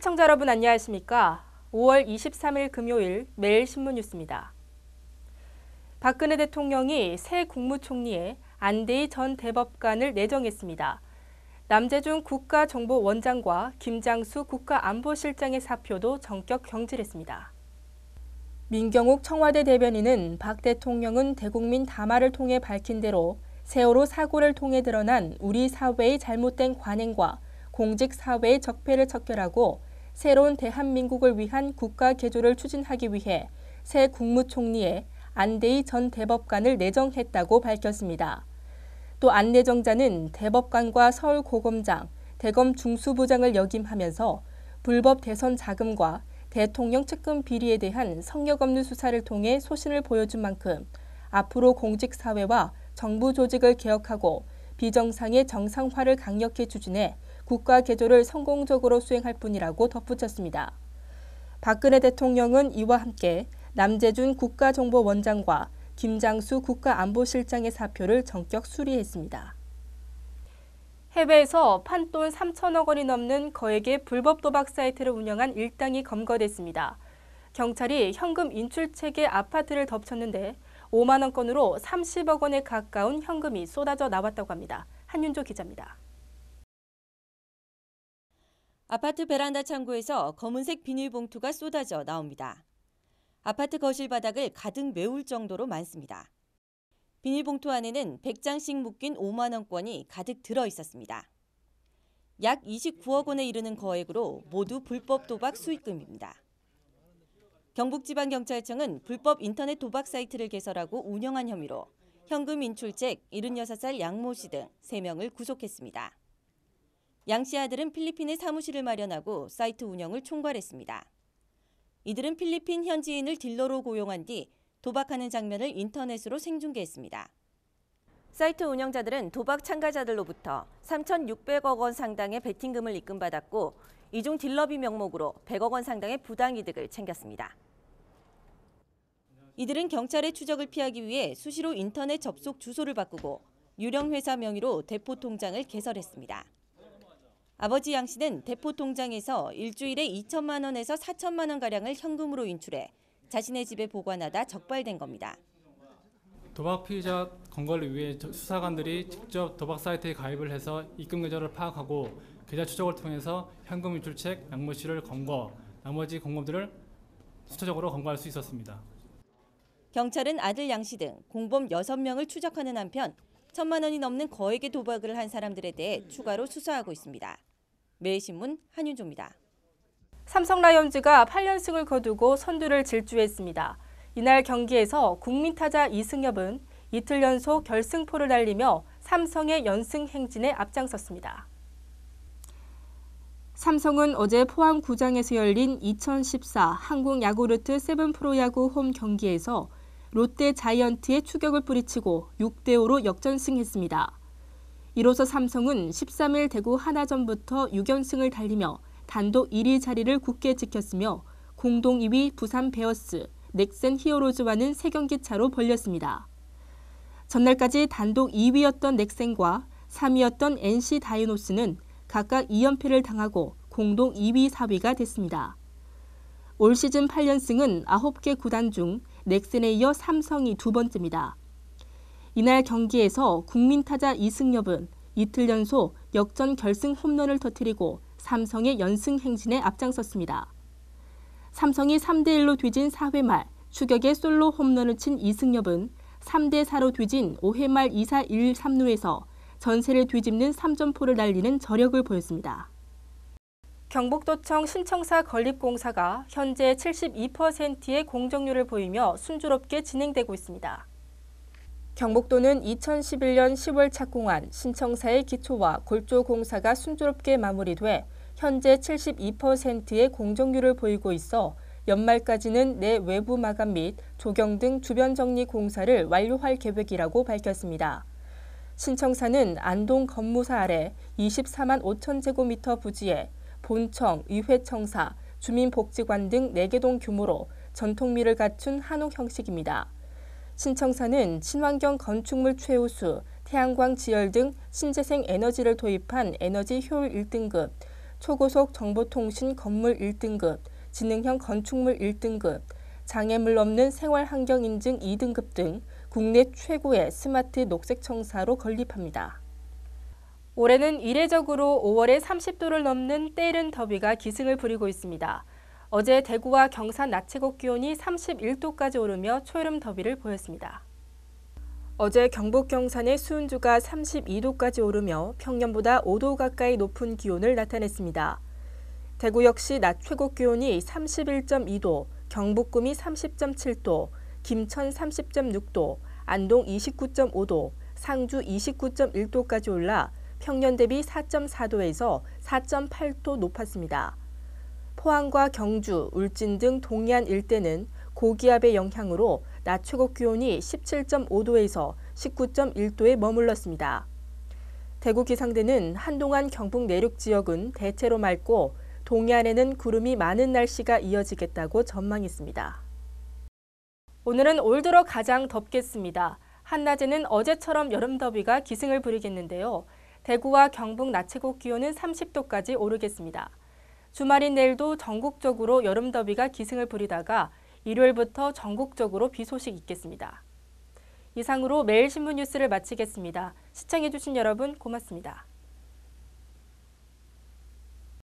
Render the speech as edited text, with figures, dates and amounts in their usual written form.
시청자 여러분 안녕하십니까? 5월 23일 금요일 매일신문 뉴스입니다. 박근혜 대통령이 새 국무총리에 안대희 전 대법관을 내정했습니다. 남재준 국가정보원장과 김장수 국가안보실장의 사표도 전격 경질했습니다. 민경욱 청와대 대변인은 박 대통령은 대국민 담화를 통해 밝힌 대로 세월호 사고를 통해 드러난 우리 사회의 잘못된 관행과 공직사회의 적폐를 척결하고 새로운 대한민국을 위한 국가 개조를 추진하기 위해 새 국무총리에 안대희 전 대법관을 내정했다고 밝혔습니다. 또 안 내정자는 대법관과 서울고검장, 대검 중수부장을 역임하면서 불법 대선 자금과 대통령 측근 비리에 대한 성역 없는 수사를 통해 소신을 보여준 만큼 앞으로 공직사회와 정부 조직을 개혁하고 비정상의 정상화를 강력히 추진해 국가 개조를 성공적으로 수행할 뿐이라고 덧붙였습니다. 박근혜 대통령은 이와 함께 남재준 국가정보원장과 김장수 국가안보실장의 사표를 전격 수리했습니다. 해외에서 판돈 3천억 원이 넘는 거액의 불법 도박 사이트를 운영한 일당이 검거됐습니다. 경찰이 현금 인출책에 아파트를 덮쳤는데 5만 원권으로 30억 원에 가까운 현금이 쏟아져 나왔다고 합니다. 한윤조 기자입니다. 아파트 베란다 창고에서 검은색 비닐봉투가 쏟아져 나옵니다. 아파트 거실 바닥을 가득 메울 정도로 많습니다. 비닐봉투 안에는 100장씩 묶인 5만 원권이 가득 들어 있었습니다. 약 29억 원에 이르는 거액으로 모두 불법 도박 수익금입니다. 경북지방경찰청은 불법 인터넷 도박 사이트를 개설하고 운영한 혐의로 현금 인출책 76살 양모 씨 등 3명을 구속했습니다. 양 씨 아들은 필리핀에 사무실을 마련하고 사이트 운영을 총괄했습니다. 이들은 필리핀 현지인을 딜러로 고용한 뒤 도박하는 장면을 인터넷으로 생중계했습니다. 사이트 운영자들은 도박 참가자들로부터 3,600억 원 상당의 베팅금을 입금받았고 이중 딜러비 명목으로 100억 원 상당의 부당이득을 챙겼습니다. 이들은 경찰의 추적을 피하기 위해 수시로 인터넷 접속 주소를 바꾸고 유령 회사 명의로 대포 통장을 개설했습니다. 아버지 양 씨는 대포 통장에서 일주일에 2천만 원에서 4천만 원가량을 현금으로 인출해 자신의 집에 보관하다 적발된 겁니다. 도박 피의자 검거를 위해 수사관들이 직접 도박 사이트에 가입을 해서 입금 계좌를 파악하고 계좌 추적을 통해서 현금 인출책 양모 씨를 검거, 나머지 공범들을 수차적으로 검거할 수 있었습니다. 경찰은 아들 양 씨 등 공범 6명을 추적하는 한편 1천만 원이 넘는 거액의 도박을 한 사람들에 대해 추가로 수사하고 있습니다. 매일신문 한윤조입니다. 삼성 라이온즈가 8연승을 거두고 선두를 질주했습니다. 이날 경기에서 국민타자 이승엽은 이틀 연속 결승포를 날리며 삼성의 연승 행진에 앞장섰습니다. 삼성은 어제 포항 구장에서 열린 2014 한국 야구르트 세븐 프로야구 홈 경기에서 롯데 자이언트의 추격을 뿌리치고 6대5로 역전승했습니다. 이로써 삼성은 13일 대구 하나전부터 6연승을 달리며 단독 1위 자리를 굳게 지켰으며 공동 2위 부산 베어스, 넥센 히어로즈와는 3경기 차로 벌렸습니다. 전날까지 단독 2위였던 넥센과 3위였던 NC 다이노스는 각각 2연패를 당하고 공동 2위, 4위가 됐습니다. 올 시즌 8연승은 9개 구단 중 넥센에 이어 삼성이 두 번째입니다. 이날 경기에서 국민타자 이승엽은 이틀 연속 역전 결승 홈런을 터뜨리고 삼성의 연승 행진에 앞장섰습니다. 삼성이 3대1로 뒤진 4회 말 추격의 솔로 홈런을 친 이승엽은 3대4로 뒤진 5회 말 2사 1, 3루에서 전세를 뒤집는 3점포를 날리는 저력을 보였습니다. 경북도청 신청사 건립공사가 현재 72%의 공정률을 보이며 순조롭게 진행되고 있습니다. 경북도는 2011년 10월 착공한 신청사의 기초와 골조 공사가 순조롭게 마무리돼 현재 72%의 공정률을 보이고 있어 연말까지는 내 외부 마감 및 조경 등 주변 정리 공사를 완료할 계획이라고 밝혔습니다. 신청사는 안동 건무사 아래 24만 5천 제곱미터 부지에 본청, 의회청사, 주민복지관 등 4개 동 규모로 전통미를 갖춘 한옥 형식입니다. 신청사는 친환경 건축물 최우수, 태양광 지열 등 신재생 에너지를 도입한 에너지 효율 1등급, 초고속 정보통신 건물 1등급, 지능형 건축물 1등급, 장애물 없는 생활환경 인증 2등급 등 국내 최고의 스마트 녹색 청사로 건립합니다. 올해는 이례적으로 5월에 30도를 넘는 때이른 더위가 기승을 부리고 있습니다. 어제 대구와 경산 낮 최고 기온이 31도까지 오르며 초여름 더위를 보였습니다. 어제 경북 경산의 수은주가 32도까지 오르며 평년보다 5도 가까이 높은 기온을 나타냈습니다. 대구 역시 낮 최고 기온이 31.2도, 경북금이 30.7도, 김천 30.6도, 안동 29.5도, 상주 29.1도까지 올라 평년 대비 4.4도에서 4.8도 높았습니다. 포항과 경주, 울진 등 동해안 일대는 고기압의 영향으로 낮 최고 기온이 17.5도에서 19.1도에 머물렀습니다. 대구 기상대는 한동안 경북 내륙 지역은 대체로 맑고 동해안에는 구름이 많은 날씨가 이어지겠다고 전망했습니다. 오늘은 올 들어 가장 덥겠습니다. 한낮에는 어제처럼 여름 더위가 기승을 부리겠는데요. 대구와 경북 낮 최고 기온은 30도까지 오르겠습니다. 주말인 내일도 전국적으로 여름 더위가 기승을 부리다가 일요일부터 전국적으로 비 소식 있겠습니다. 이상으로 매일신문 뉴스를 마치겠습니다. 시청해주신 여러분 고맙습니다.